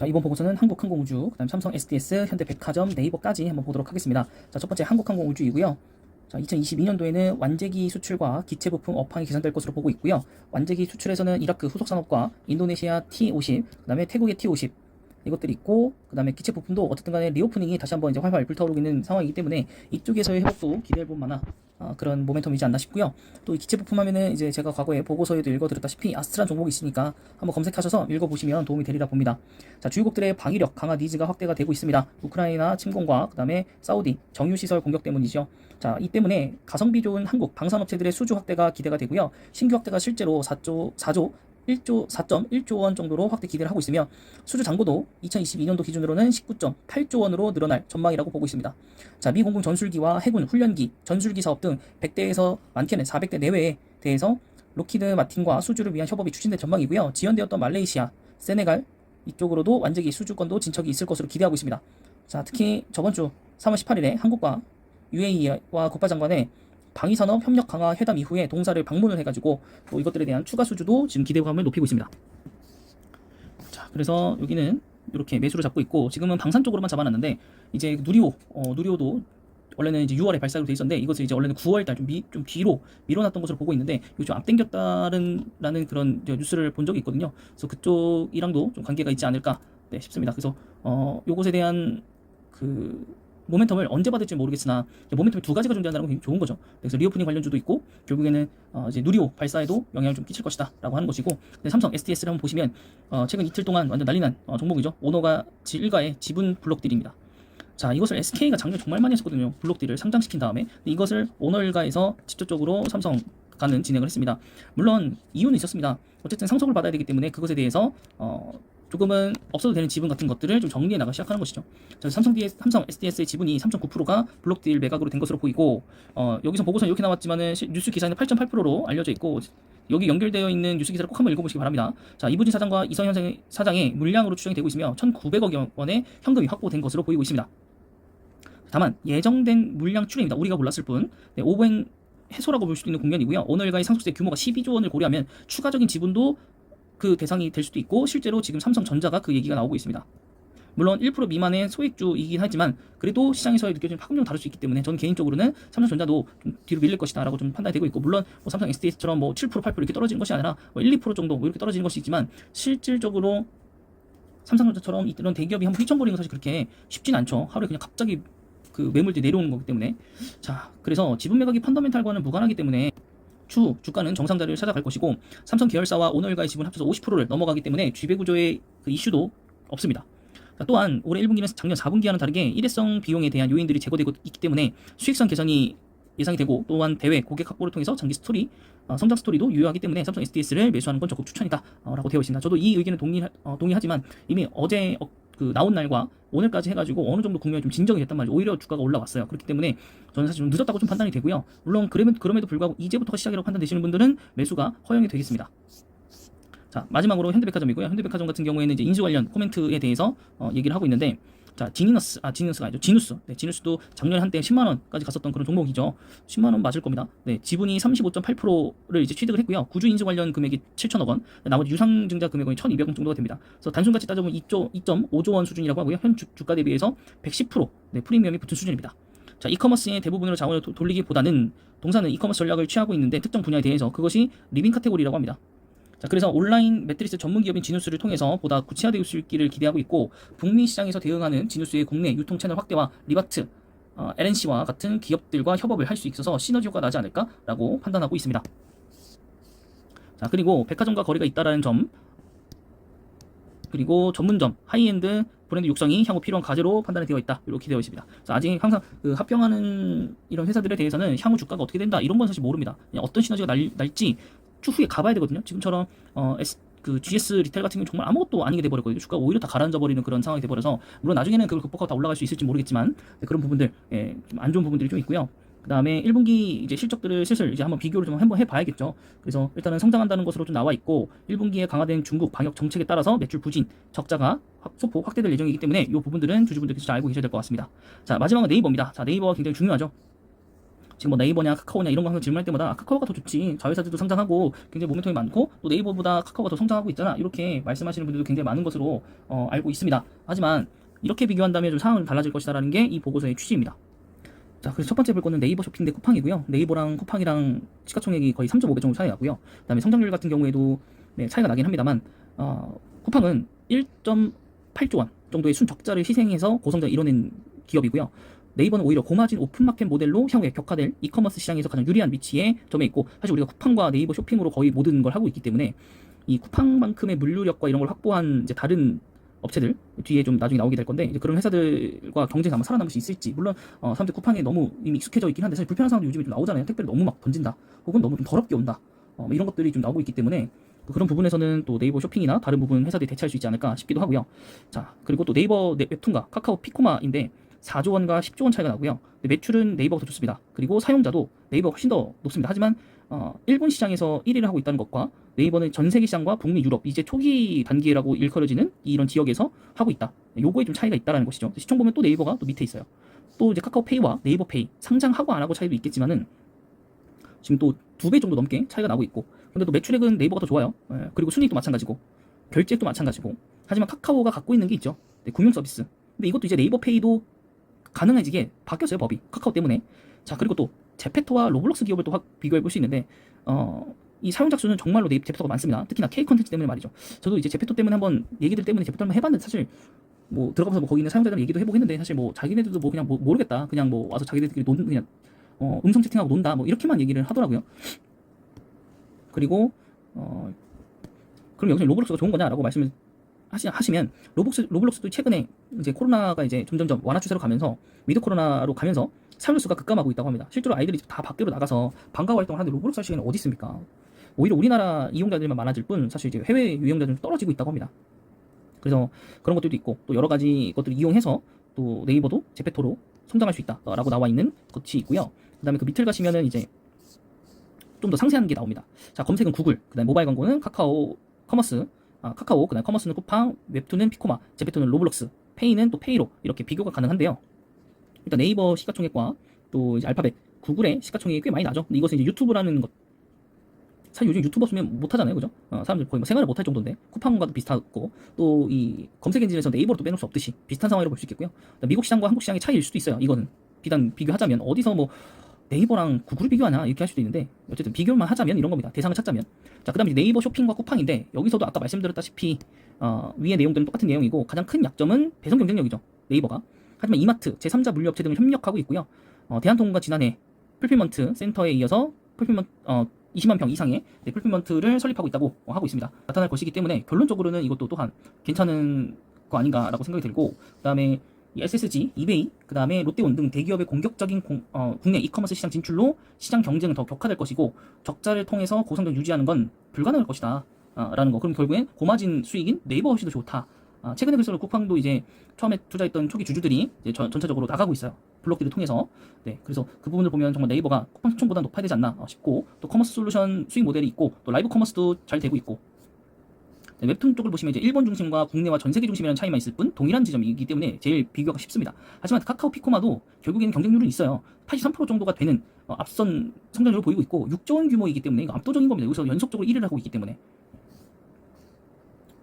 자, 이번 보고서는 한국항공우주, 그다음 삼성 SDS, 현대백화점, 네이버까지 한번 보도록 하겠습니다. 자, 첫 번째 한국항공우주이고요. 자, 2022년도에는 완제기 수출과 기체 부품 업황이 개선될 것으로 보고 있고요. 완제기 수출에서는 이라크 후속 산업과 인도네시아 T50, 그다음에 태국의 T50 이것들이 있고, 그다음에 기체 부품도 어쨌든 간에 리오프닝이 다시 한번 이제 활활 불타오르고 있는 상황이기 때문에 이쪽에서의 회복도 기대해 볼 만한 그런 모멘텀이지 않나 싶고요. 또 이 기체 부품 하면은 이제 제가 과거에 보고서에도 읽어드렸다시피 아스트란 종목이 있으니까 한번 검색하셔서 읽어보시면 도움이 되리라 봅니다. 자, 주요국들의 방위력 강화 니즈가 확대가 되고 있습니다. 우크라이나 침공과 그다음에 사우디 정유시설 공격 때문이죠. 자, 이 때문에 가성비 좋은 한국 방산업체들의 수주 확대가 기대가 되고요. 신규 확대가 실제로 4.1조 원 정도로 확대 기대를 하고 있으며 수주 잔고도 2022년도 기준으로는 19.8조 원으로 늘어날 전망이라고 보고 있습니다. 자, 미 공군 전술기와 해군 훈련기, 전술기 사업 등 100대에서 많게는 400대 내외에 대해서 록히드 마틴과 수주를 위한 협업이 추진될 전망이고요. 지연되었던 말레이시아, 세네갈 이쪽으로도 완제기 수주권도 진척이 있을 것으로 기대하고 있습니다. 자, 특히 저번 주 3월 18일에 한국과 UAE와 국방장관의 방위산업 협력 강화 회담 이후에 동사를 방문을 해가지고 또 이것들에 대한 추가 수주도 지금 기대감을 높이고 있습니다. 자, 그래서 여기는 이렇게 매수를 잡고 있고, 지금은 방산 쪽으로만 잡아놨는데 이제 누리호도 원래는 이제 6월에 발사로 돼 있었는데 이것을 이제 원래는 9월달 좀 뒤로 밀어놨던 것으로 보고 있는데 이거 좀 앞당겼다는 그런 뉴스를 본 적이 있거든요. 그래서 그쪽이랑도 좀 관계가 있지 않을까 싶습니다. 그래서 요것에 대한 모멘텀을 언제 받을지 모르겠으나 모멘텀이 두 가지가 존재한다는 건 좋은 거죠. 그래서 리오프닝 관련주도 있고 결국에는 이제 누리호 발사에도 영향을 좀 끼칠 것이다 라고 하는 것이고, 근데 삼성 SDS를 한번 보시면 최근 이틀 동안 완전 난리난 종목이죠. 오너가 일가의 지분 블록딜입니다. 자, 이것을 SK가 작년에 정말 많이 했었거든요. 블록딜을 상장시킨 다음에. 근데 이것을 오너 일가에서 직접적으로 삼성가는 진행을 했습니다. 물론 이유는 있었습니다. 어쨌든 상속을 받아야 되기 때문에 그것에 대해서 조금은 없어도 되는 지분 같은 것들을 좀 정리해 나가기 시작하는 것이죠. 삼성 SDS의 지분이 3.9%가 블록딜 매각으로 된 것으로 보이고, 여기서 보고서 이렇게 나왔지만은 뉴스 기사에는 8.8%로 알려져 있고, 여기 연결되어 있는 뉴스 기사를 꼭 한번 읽어보시기 바랍니다. 자, 이부진 사장과 이성현 사장의 물량으로 추정이 되고 있으며 1,900억 원의 현금이 확보된 것으로 보이고 있습니다. 다만 예정된 물량 추례입니다. 우리가 몰랐을 뿐. 오보행 해소라고 볼 수도 있는 국면이고요. 오너 일가의 상속세 규모가 12조 원을 고려하면 추가적인 지분도 그 대상이 될 수도 있고, 실제로 지금 삼성전자가 그 얘기가 나오고 있습니다. 물론 1% 미만의 소액주이긴 하지만 그래도 시장에서 느껴지는 파급력은 좀 다를 수 있기 때문에 저는 개인적으로는 삼성전자도 좀 뒤로 밀릴 것이다 라고 좀 판단이 되고 있고, 물론 삼성 SDS처럼 7%, 8% 이렇게 떨어지는 것이 아니라 1, 2% 정도 이렇게 떨어지는 것이 있지만, 실질적으로 삼성전자처럼 이런 대기업이 한번 휘청거리는 건 사실 그렇게 쉽진 않죠. 하루에 그냥 갑자기 매물들이 내려오는 거기 때문에. 자, 그래서 지분 매각이 펀더멘탈과는 무관하기 때문에 주가는 정상 자리를 찾아갈 것이고, 삼성 계열사와 오너일가의 지분 합쳐서 50%를 넘어가기 때문에 쥐배 구조의 이슈도 없습니다. 또한 올해 1분기는 작년 4분기와는 다르게 일회성 비용에 대한 요인들이 제거되고 있기 때문에 수익성 개선이 예상이 되고, 또한 대외 고객 확보를 통해서 장기 스토리, 성장 스토리도 유효하기 때문에 삼성 SDS를 매수하는 건 적극 추천이다 라고 되어 있습니다. 저도 이 의견은 동의하지만 이미 어제 나온 날과 오늘까지 해가지고 어느 정도 국면이 좀 진정이 됐단 말이죠. 오히려 주가가 올라왔어요. 그렇기 때문에 저는 사실 좀 늦었다고 좀 판단이 되고요. 물론 그럼에도 불구하고 이제부터가 시작이라고 판단되시는 분들은 매수가 허용이 되겠습니다. 자, 마지막으로 현대백화점이고요. 현대백화점 같은 경우에는 이제 인수 관련 코멘트에 대해서 얘기를 하고 있는데, 자, 지니너스가 아니죠. 지누스. 네, 지누스도 작년에 한때 10만 원까지 갔었던 그런 종목이죠. 10만 원 맞을 겁니다. 네, 지분이 35.8%를 이제 취득을 했고요. 구주 인수 관련 금액이 7천억 원, 나머지 유상증자 금액은 1,200억 원 정도가 됩니다. 그래서 단순 가치 따져보면 2.5조 원 수준이라고 하고요. 현 주가 대비해서 110% 프리미엄이 붙은 수준입니다. 자, 이커머스의 대부분으로 자원을 돌리기보다는 동사는 이커머스 전략을 취하고 있는데 특정 분야에 대해서 그것이 리빙 카테고리라고 합니다. 자, 그래서 온라인 매트리스 전문 기업인 지누스를 통해서 보다 구체화되어 있을 기를 기대하고 있고, 북미 시장에서 대응하는 지누스의 국내 유통 채널 확대와 리바트, LNC와 같은 기업들과 협업을 할 수 있어서 시너지 효과가 나지 않을까라고 판단하고 있습니다. 자, 그리고 백화점과 거리가 있다라는 점, 그리고 전문점, 하이엔드 브랜드 육성이 향후 필요한 과제로 판단이 되어 있다 이렇게 되어 있습니다. 그래서 아직 항상 합병하는 이런 회사들에 대해서는 향후 주가가 어떻게 된다 이런 건 사실 모릅니다. 그냥 어떤 시너지가 날지 추후에 가봐야 되거든요. 지금처럼 GS 리테일 같은 경우 정말 아무것도 아니게 돼버렸거든요. 주가가 오히려 다 가라앉아 버리는 그런 상황이 돼버려서, 물론 나중에는 그걸 극복하고 다 올라갈 수 있을지 모르겠지만 그런 부분들, 좀 안 좋은 부분들이 좀 있고요. 그 다음에 1분기 이제 실적들을 슬슬 이제 한번 비교를 좀 한번 해봐야겠죠. 그래서 일단은 성장한다는 것으로 좀 나와 있고, 1분기에 강화된 중국 방역 정책에 따라서 매출 부진, 적자가 소폭 확대될 예정이기 때문에 이 부분들은 주주분들께서 잘 알고 계셔야 될 것 같습니다. 자, 마지막은 네이버입니다. 자, 네이버가 굉장히 중요하죠. 지금 뭐 네이버냐 카카오냐 이런 거 항상 질문할 때마다 카카오가 더 좋지, 자회사들도 상장하고 굉장히 모멘텀이 많고 또 네이버보다 카카오가 더 성장하고 있잖아, 이렇게 말씀하시는 분들도 굉장히 많은 것으로 알고 있습니다. 하지만 이렇게 비교한다면 좀 상황은 달라질 것이다라는 게 이 보고서의 취지입니다. 자, 그래서 첫 번째 볼 거는 네이버 쇼핑 대 쿠팡이고요. 네이버랑 쿠팡이랑 시가총액이 거의 3.5배 정도 차이 나고요. 그다음에 성장률 같은 경우에도 네, 차이가 나긴 합니다만 쿠팡은 1.8조 원 정도의 순적자를 희생해서 고성장을 이뤄낸 기업이고요. 네이버는 오히려 고마진 오픈마켓 모델로 향후에 격화될 이커머스 시장에서 가장 유리한 위치에 점에 있고, 사실 우리가 쿠팡과 네이버 쇼핑으로 거의 모든 걸 하고 있기 때문에 이 쿠팡만큼의 물류력과 이런 걸 확보한 이제 다른 업체들 뒤에 좀 나중에 나오게 될 건데, 이제 그런 회사들과 경쟁이 아마 살아남을 수 있을지. 물론 사람들 쿠팡에 너무 이미 익숙해져 있긴 한데, 사실 불편한 상황도 요즘에 좀 나오잖아요. 택배를 너무 막 던진다, 혹은 너무 좀 더럽게 온다, 이런 것들이 좀 나오고 있기 때문에 그런 부분에서는 또 네이버 쇼핑이나 다른 부분 회사들이 대체할 수 있지 않을까 싶기도 하고요. 자, 그리고 또 네이버 웹툰과 카카오 피코마인데 4조 원과 10조 원 차이가 나고요. 매출은 네이버가 더 좋습니다. 그리고 사용자도 네이버가 훨씬 더 높습니다. 하지만 일본 시장에서 1위를 하고 있다는 것과 네이버는 전 세계 시장과 북미, 유럽 이제 초기 단계라고 일컬어지는 이런 지역에서 하고 있다, 요거에 좀 차이가 있다라는 것이죠. 시총 보면 또 네이버가 또 밑에 있어요. 또 이제 카카오페이와 네이버페이 상장하고 안 하고 차이도 있겠지만은 지금 또 2배 정도 넘게 차이가 나고 있고, 근데 또 매출액은 네이버가 더 좋아요. 그리고 순이익도 마찬가지고 결제액도 마찬가지고. 하지만 카카오가 갖고 있는 게 있죠. 네, 금융 서비스. 근데 이것도 이제 네이버페이도 가능해지게 바뀌었어요, 법이, 카카오 때문에. 자, 그리고 또 제페토와 로블록스 기업을 또 비교해 볼 수 있는데 이 사용자 수는 정말로 제페토가 많습니다. 특히나 K 컨텐츠 때문에 말이죠. 저도 이제 제페토 때문에 한번 얘기들 때문에 제페토 한번 해봤는데, 사실 뭐 들어가면서 뭐 거기 있는 사용자들 얘기도 해보고 했는데, 사실 뭐 자기네들도 뭐 그냥 뭐 모르겠다, 그냥 뭐 와서 자기네들끼리 그냥 음성 채팅하고 논다, 뭐 이렇게만 얘기를 하더라고요. 그리고 그럼 여기서 로블록스가 좋은 거냐라고 말씀을 하시면, 로블록스도 최근에 이제 코로나가 이제 점점점 완화 추세로 가면서 위드 코로나로 가면서 사용자 수가 급감하고 있다고 합니다. 실제로 아이들이 다 밖으로 나가서 방과 활동을 하는데 로블록스 할 시간이 어디 있습니까? 오히려 우리나라 이용자들만 많아질 뿐 사실 이제 해외 유용자들은 떨어지고 있다고 합니다. 그래서 그런 것들도 있고, 또 여러 가지 것들을 이용해서 또 네이버도 제페토로 성장할 수 있다라고 나와 있는 것이 있고요. 그다음에 그 밑을 가시면은 이제 좀 더 상세한 게 나옵니다. 자, 검색은 구글, 그다음에 모바일 광고는 카카오 커머스, 카카오, 그다음에 커머스는 쿠팡, 웹툰은 피코마, 제페토는 로블록스, 페이는 또 페이로, 이렇게 비교가 가능한데요. 일단 네이버 시가총액과 또 이제 알파벳, 구글의 시가총액이 꽤 많이 나죠. 근데 이것은 이제 유튜브라는 것, 사실 요즘 유튜버 쓰면 못하잖아요, 그죠? 사람들 거의 뭐 생활을 못할 정도인데 쿠팡과도 비슷하고, 또 이 검색 엔진에서 네이버로 또 빼놓을 수 없듯이 비슷한 상황이라고 볼 수 있겠고요. 미국 시장과 한국 시장의 차이일 수도 있어요. 이거는 비단 비교하자면 어디서 뭐 네이버랑 구글을 비교하냐 이렇게 할 수도 있는데, 어쨌든 비교만 하자면 이런 겁니다. 대상을 찾자면. 자, 그다음에 네이버 쇼핑과 쿠팡인데, 여기서도 아까 말씀드렸다시피 위의 내용들은 똑같은 내용이고, 가장 큰 약점은 배송 경쟁력이죠, 네이버가. 하지만 이마트, 제3자 물류업체 등을 협력하고 있고요. 대한통운과 지난해 풀필먼트 센터에 이어서 풀필먼트 20만 평 이상의 풀필먼트를 설립하고 있다고 하고 있습니다. 나타날 것이기 때문에 결론적으로는 이것도 또한 괜찮은 거 아닌가라고 생각이 들고, 그다음에 이 SSG, 이베이, 그 다음에 롯데온 등 대기업의 공격적인 국내 이커머스 시장 진출로 시장 경쟁은 더 격화될 것이고, 적자를 통해서 고성장 유지하는 건 불가능할 것이다 라는 거. 그럼 결국엔 고마진 수익인 네이버가 훨씬 더 좋다. 최근에 그래서 쿠팡도 이제 처음에 투자했던 초기 주주들이 이제 전체적으로 나가고 있어요, 블록들을 통해서. 네, 그래서 그 부분을 보면 정말 네이버가 쿠팡 시총보다 높아야 되지 않나 싶고, 또 커머스 솔루션 수익 모델이 있고, 또 라이브 커머스도 잘 되고 있고. 네, 웹툰 쪽을 보시면 이제 일본 중심과 국내와 전 세계 중심이라는 차이만 있을 뿐 동일한 지점이기 때문에 제일 비교가 쉽습니다. 하지만 카카오 피코마도 결국에는 경쟁률은 있어요. 83% 정도가 되는 앞선 성장률을 보이고 있고, 6조 원 규모이기 때문에 이거 압도적인 겁니다. 여기서 연속적으로 1위를 하고 있기 때문에.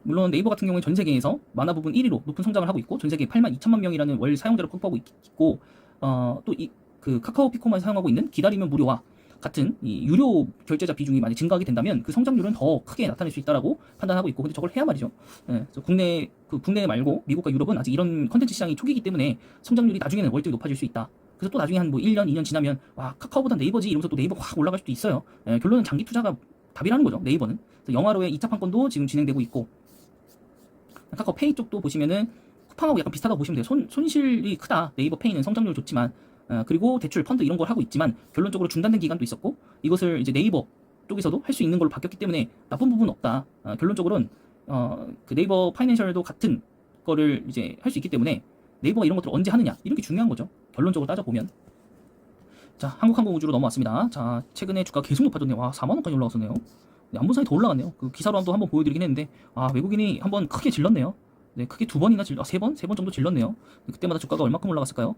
물론 네이버 같은 경우에 전 세계에서 만화 부분 1위로 높은 성장을 하고 있고, 전 세계 8만 2천만 명이라는 월 사용자를 확보하고 있고, 또 그 카카오 피코마에서 사용하고 있는 기다리면 무료와 같은 이 유료 결제자 비중이 많이 증가하게 된다면 그 성장률은 더 크게 나타낼 수 있다라고 판단하고 있고, 근데 저걸 해야 말이죠. 예, 그래서 국내 말고 미국과 유럽은 아직 이런 컨텐츠 시장이 초기이기 때문에 성장률이 나중에는 월등히 높아질 수 있다. 그래서 또 나중에 한 뭐 1년, 2년 지나면 와, 카카오보다 네이버지 이러면서 또 네이버가 확 올라갈 수도 있어요. 예, 결론은 장기 투자가 답이라는 거죠, 네이버는. 그래서 영화로의 2차 판권도 지금 진행되고 있고, 카카오 페이 쪽도 보시면은 쿠팡하고 약간 비슷하다고 보시면 돼요. 손실이 크다. 네이버 페이는 성장률 좋지만, 그리고 대출 펀드 이런 걸 하고 있지만 결론적으로 중단된 기간도 있었고, 이것을 이제 네이버 쪽에서도 할 수 있는 걸로 바뀌었기 때문에 나쁜 부분은 없다. 결론적으로는 그 네이버 파이낸셜도 같은 거를 이제 할 수 있기 때문에 네이버가 이런 것들을 언제 하느냐, 이런 게 중요한 거죠, 결론적으로 따져보면. 자, 한국항공우주로 넘어왔습니다. 자, 최근에 주가 계속 높아졌네요. 와, 4만원까지 올라갔었네요. 네, 안본 사이 더 올라갔네요. 그 기사로 한번 보여드리긴 했는데, 외국인이 한번 크게 질렀네요. 네, 크게 2번이나 세 번 정도 질렀네요. 그때마다 주가가 얼마큼 올라갔을까요?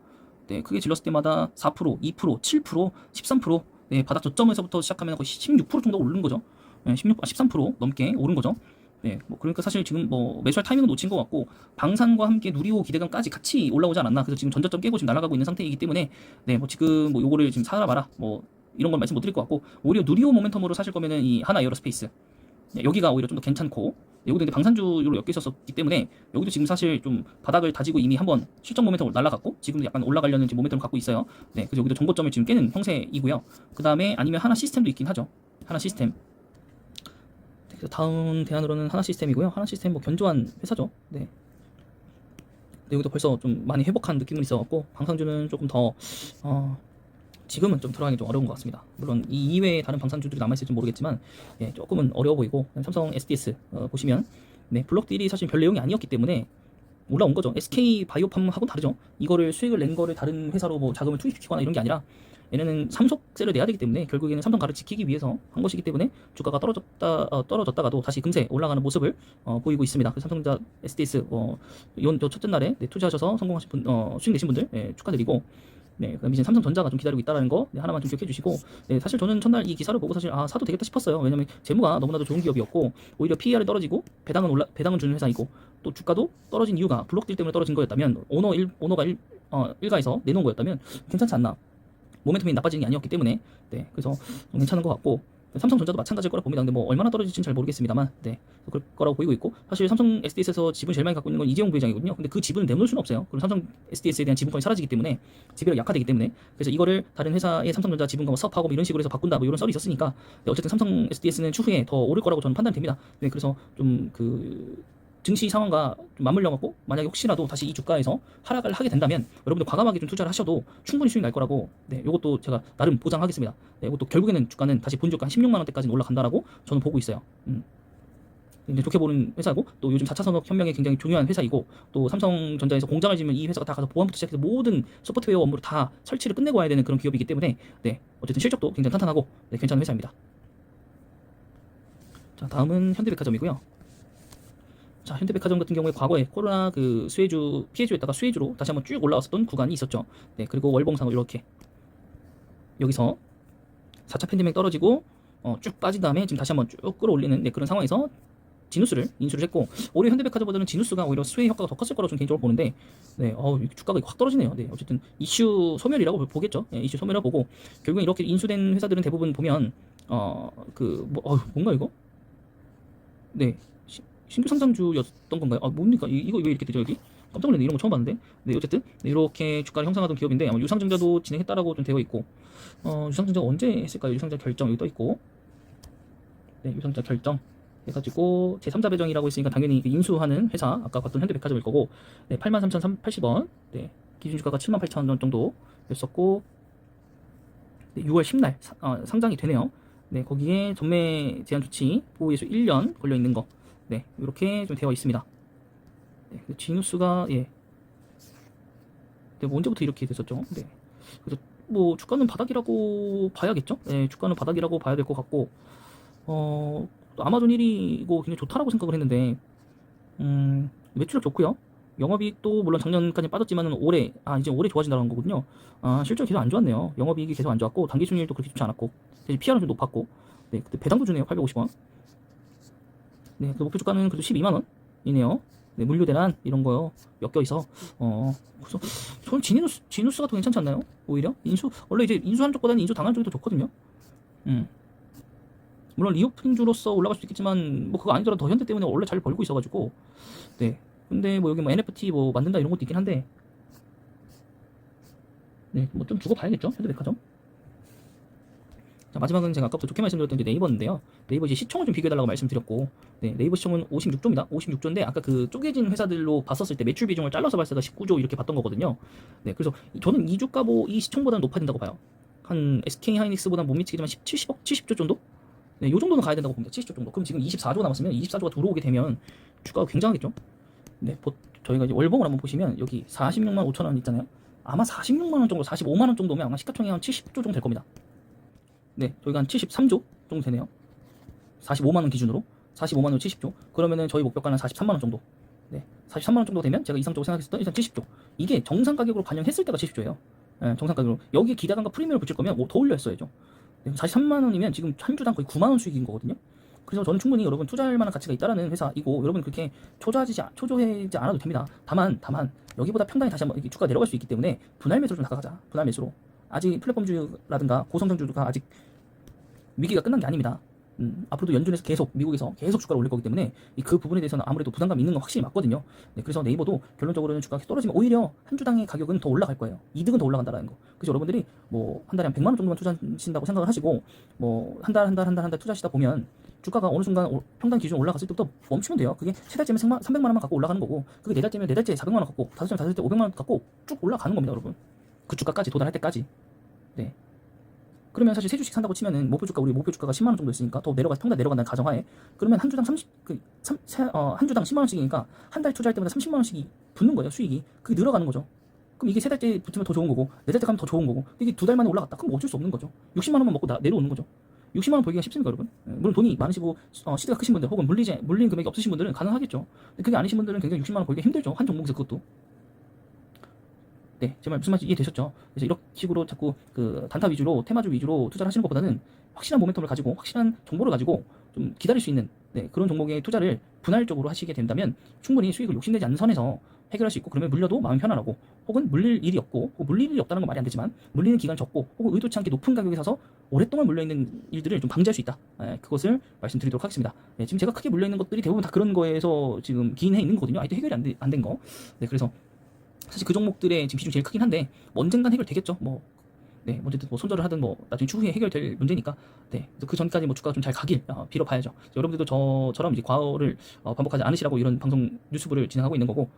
네, 크게 질렀을 때마다 4%, 2%, 7%, 13%, 네, 바닥 저점에서부터 시작하면 거의 16% 정도 오르는 거죠. 네, 13% 넘게 오른 거죠. 네, 뭐 그러니까 사실 지금 뭐 매수할 타이밍은 놓친 것 같고 방산과 함께 누리호 기대감까지 같이 올라오지 않았나. 그래서 지금 전저점 깨고 지금 날아가고 있는 상태이기 때문에 네, 뭐 지금 뭐 요거를 지금 사라 마라 뭐 이런 건 말씀 못 드릴 것 같고 오히려 누리호 모멘텀으로 사실 거면은 이 하나 에어로스페이스 네, 여기가 오히려 좀 더 괜찮고 여기도 이제 방산주로 엮여 있었기 때문에 여기도 지금 사실 좀 바닥을 다지고 이미 한번 실적 모멘텀으로 날아갔고 지금도 약간 올라가려는 지금 모멘텀을 갖고 있어요. 네, 그래서 여기도 정고점을 지금 깨는 형세이고요. 그 다음에 아니면 하나 시스템도 있긴 하죠. 하나 시스템. 그래서 다음 대안으로는 하나 시스템이고요. 하나 시스템 뭐 견조한 회사죠. 네. 근데 여기도 벌써 좀 많이 회복한 느낌은 있어갖고 방산주는 조금 더 지금은 좀 들어가기 좀 어려운 것 같습니다. 물론 이 이외에 다른 방산주들이 남아있을지 모르겠지만 예, 조금은 어려워 보이고 삼성 SDS 보시면 네, 블록딜이 사실 별 내용이 아니었기 때문에 올라온 거죠. SK 바이오팜하고는 다르죠. 이거를 수익을 낸 거를 다른 회사로 뭐 자금을 투입시키거나 이런 게 아니라 얘네는 삼속세를 내야 되기 때문에 결국에는 삼성가를 지키기 위해서 한 것이기 때문에 주가가 떨어졌다가도 다시 금세 올라가는 모습을 보이고 있습니다. 그래서 삼성전자 SDS 첫째 날에 네, 투자하셔서 성공하신 분, 수익 내신 분들 네, 축하드리고 네, 그다음 이제 삼성전자가 좀 기다리고 있다라는 거 네, 하나만 좀 기억해 주시고 네, 사실 저는 첫날 이 기사를 보고 사실 사도 되겠다 싶었어요. 왜냐면 재무가 너무나도 좋은 기업이었고 오히려 PER이 떨어지고 배당은 주는 회사이고 또 주가도 떨어진 이유가 블록딜 때문에 떨어진 거였다면 오너가 일가에서 내놓은 거였다면 괜찮지 않나. 모멘텀이 나빠지는 게 아니었기 때문에 네, 그래서 괜찮은 것 같고 삼성전자도 마찬가지일 거라 봅니다. 근데 뭐 얼마나 떨어질지는 잘 모르겠습니다만 네, 그럴 거라고 보이고 있고 사실 삼성 SDS에서 지분 제일 많이 갖고 있는 건 이재용 부회장이거든요. 근데 그 지분을 내놓을 수는 없어요. 그럼 삼성 SDS에 대한 지분권이 사라지기 때문에 지배력 약화되기 때문에 그래서 이거를 다른 회사의 삼성전자 지분과 사업하고 뭐 이런 식으로 해서 바꾼다 뭐 이런 썰이 있었으니까 네, 어쨌든 삼성 SDS는 추후에 더 오를 거라고 저는 판단됩니다. 네, 그래서 좀 증시 상황과 좀 맞물려 갖고 만약에 혹시라도 다시 이 주가에서 하락을 하게 된다면 여러분들 과감하게 좀 투자를 하셔도 충분히 수익 날 거라고 네, 요것도 제가 나름 보장하겠습니다. 네, 이것도 결국에는 주가는 다시 본주가 한 16만 원대까지 올라간다라고 저는 보고 있어요. 이제 좋게 보는 회사고 또 요즘 4차 산업 혁명에 굉장히 중요한 회사이고 또 삼성전자에서 공장을 지으면 이 회사가 다 가서 보안부터 시작해서 모든 소프트웨어 업무를 다 설치를 끝내고 와야 되는 그런 기업이기 때문에 네, 어쨌든 실적도 굉장히 탄탄하고 네, 괜찮은 회사입니다. 자, 다음은 현대백화점이고요. 자, 현대백화점 같은 경우에 과거에 코로나 수혜주 피해주였다가 수혜주로 다시 한번 쭉 올라왔었던 구간이 있었죠. 네, 그리고 월봉상으로 이렇게 여기서 4차 팬데믹 떨어지고 쭉 빠진 다음에 지금 다시 한번 쭉 끌어올리는 네, 그런 상황에서 지누스를 인수를 했고 오히려 현대백화점보다는 지누스가 오히려 수혜 효과가 더 컸을 거라고 저는 개인적으로 보는데 네, 주가가 확 떨어지네요. 네, 어쨌든 이슈 소멸이라고 보겠죠. 네, 이슈 소멸이라고 보고 결국엔 이렇게 인수된 회사들은 대부분 보면 뭔가 이거? 네. 신규 상장주였던 건가요? 뭡니까? 이거 왜 이렇게 되죠, 여기? 깜짝 놀랐네. 이런 거 처음 봤는데. 네, 어쨌든, 네, 이렇게 주가를 형성하던 기업인데, 아마 유상증자도 진행했다라고 좀 되어 있고, 유상증자가 언제 했을까요? 유상증자 결정, 여기 떠 있고, 네, 유상증자 결정. 해가지고, 제3자 배정이라고 했으니까 당연히 인수하는 회사, 아까 봤던 현대백화점일 거고, 네, 83,380원, 네, 기준주가가 78,000원 정도였었고, 네, 6월 10날 상장이 되네요. 네, 거기에 전매 제한 조치, 보호예수 1년 걸려 있는 거. 네, 이렇게 좀 되어 있습니다. 네, 지누스가 네, 뭐 언제부터 이렇게 됐었죠? 네, 그래서 뭐 주가는 바닥이라고 봐야겠죠? 네, 주가는 바닥이라고 봐야 될 것 같고, 아마존 1위고 굉장히 좋다라고 생각을 했는데, 매출력 좋고요. 영업이익도 물론 작년까지 빠졌지만은 이제 올해 좋아진다는 거거든요. 실적이 계속 안 좋았네요. 영업이익이 계속 안 좋았고, 당기순이익도 그렇게 좋지 않았고, PR은 좀 높았고, 네, 그때 배당도 주네요. 850원. 네, 그 목표 주가는 그래도 12만 원이네요. 네, 물류 대란 이런 거요 엮여 있어. 그래서 저는 지누스가 더 괜찮지 않나요? 오히려 원래 이제 인수한 쪽보다는 인수 당한 쪽이 더 좋거든요. 물론 리오프닝주로서 올라갈 수도 있겠지만 뭐 그거 아니더라도 더 현대 때문에 원래 잘 벌고 있어가지고 네. 근데 뭐 여기 뭐 NFT 뭐 만든다 이런 것도 있긴 한데 네, 뭐 좀 두고 봐야겠죠, 현대백화점. 자, 마지막은 제가 아까부터 좋게 말씀드렸던 게 네이버인데요. 네이버 이제 시총을 좀 비교해달라고 말씀드렸고, 네, 네이버 시총은 56조입니다. 56조인데 아까 그 쪼개진 회사들로 봤었을 때 매출 비중을 잘라서 봤을 때가 19조 이렇게 봤던 거거든요. 네, 그래서 저는 이 주가 이 시총보다는 높아진다고 봐요. 한 SK 하이닉스보다 못 미치겠지만 70억, 70조 정도? 네, 요 정도는 가야 된다고 봅니다. 70조 정도. 그럼 지금 24조 남았으면 24조가 들어오게 되면 주가가 굉장하겠죠. 네, 저희가 이제 월봉을 한번 보시면 여기 46만 5천 원 있잖아요. 아마 46만 원 정도, 45만 원 정도면 아마 시가총액 한 70조 정도 될 겁니다. 네, 저희가 한 73조 정도 되네요. 45만 원 기준으로 45만 원 70조. 그러면은 저희 목표가는 43만 원 정도. 네, 43만 원 정도 되면 제가 이상적으로 생각했을 때 일단 70조. 이게 정상 가격으로 반영했을 때가 70조예요. 예, 정상 가격으로. 여기에 기대감과 프리미엄을 붙일 거면 뭐 더 올렸어야죠. 43만 원이면 지금 한 주당 거의 9만 원 수익인 거거든요. 그래서 저는 충분히 여러분 투자할 만한 가치가 있다라는 회사이고, 여러분 그렇게 초조해지 않아도 됩니다. 다만 여기보다 평단이 다시 한번 주가 내려갈 수 있기 때문에 분할 매수로 좀 나가자. 분할 매수로. 아직 플랫폼주라든가 고성장주가 아직 위기가 끝난 게 아닙니다. 앞으로도 연준에서 미국에서 계속 주가를 올릴 거기 때문에 그 부분에 대해서는 아무래도 부담감이 있는 건 확실히 맞거든요. 네, 그래서 네이버도 결론적으로는 주가가 떨어지면 오히려 한 주당의 가격은 더 올라갈 거예요. 이득은 더 올라간다는 거. 그래서 여러분들이 뭐 한 달에 한 100만 원 정도만 투자하신다고 생각을 하시고, 뭐 한 달 투자하시다 보면 주가가 어느 순간 평단 기준 올라갔을 때부터 멈추면 돼요. 그게 세 달째면 300만 원만 갖고 올라가는 거고, 그게 네 달째면 4달째 400만 원 갖고, 5달째 500만 원 갖고 쭉 올라가는 겁니다, 여러분. 그 주가까지 도달할 때까지. 네. 그러면 사실 세 주씩 산다고 치면은 우리 목표 주가가 10만 원 정도 있으니까 더 평단 내려간다는 가정하에, 그러면 한 주당 한 주당 10만 원씩이니까 한 달 투자할 때마다 30만 원씩이 붙는 거예요, 수익이. 그게 늘어가는 거죠. 그럼 이게 세 달째 붙으면 더 좋은 거고, 네 달째 가면 더 좋은 거고, 이게 두 달 만에 올라갔다. 그럼 뭐 어쩔 수 없는 거죠. 60만 원만 먹고 내려오는 거죠. 60만 원 벌기가 쉽습니까, 여러분? 물론 돈이 많으시고 시대가 크신 분들, 혹은 물린 금액이 없으신 분들은 가능하겠죠. 근데 그게 아니신 분들은 굉장히 60만 원 벌기가 힘들죠. 한 종목에서 그것도. 네, 제 말 무슨 말인지 이해되셨죠? 그래서 이런 식으로 자꾸 그 단타 위주로, 테마주 위주로 투자를 하시는 것보다는 확실한 모멘텀을 가지고, 확실한 정보를 가지고 좀 기다릴 수 있는, 네, 그런 종목의 투자를 분할적으로 하시게 된다면 충분히 수익을 욕심내지 않는 선에서 해결할 수 있고, 그러면 물려도 마음이 편안하고, 혹은 물릴 일이 없고, 혹은 물릴 일이 없다는 건 말이 안 되지만 물리는 기간이 적고, 혹은 의도치 않게 높은 가격에 사서 오랫동안 물려있는 일들을 좀 방지할 수 있다. 네, 그것을 말씀드리도록 하겠습니다. 네, 지금 제가 크게 물려있는 것들이 대부분 다 그런 거에서 지금 기인해 있는 거거든요. 아직도 해결이 안 된 거. 네, 그래서 사실 그 종목들의 지금 비중이 제일 크긴 한데, 뭐 언젠간 해결되겠죠. 뭐, 네, 어쨌든 뭐 손절을 하든 뭐 나중에 추후에 해결될 문제니까, 네, 그 전까지 뭐 주가가 좀 잘 가길 빌어봐야죠. 여러분들도 저처럼 이제 과거를 반복하지 않으시라고 이런 방송 뉴스부를 진행하고 있는 거고,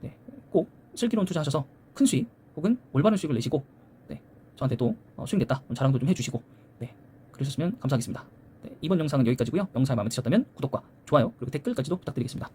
네, 꼭 슬기로운 투자하셔서 큰 수익 혹은 올바른 수익을 내시고, 네, 저한테 또 수익 냈다 자랑도 좀 해주시고, 네, 그러셨으면 감사하겠습니다. 네, 이번 영상은 여기까지고요. 영상이 마음에 드셨다면 구독과 좋아요 그리고 댓글까지도 부탁드리겠습니다.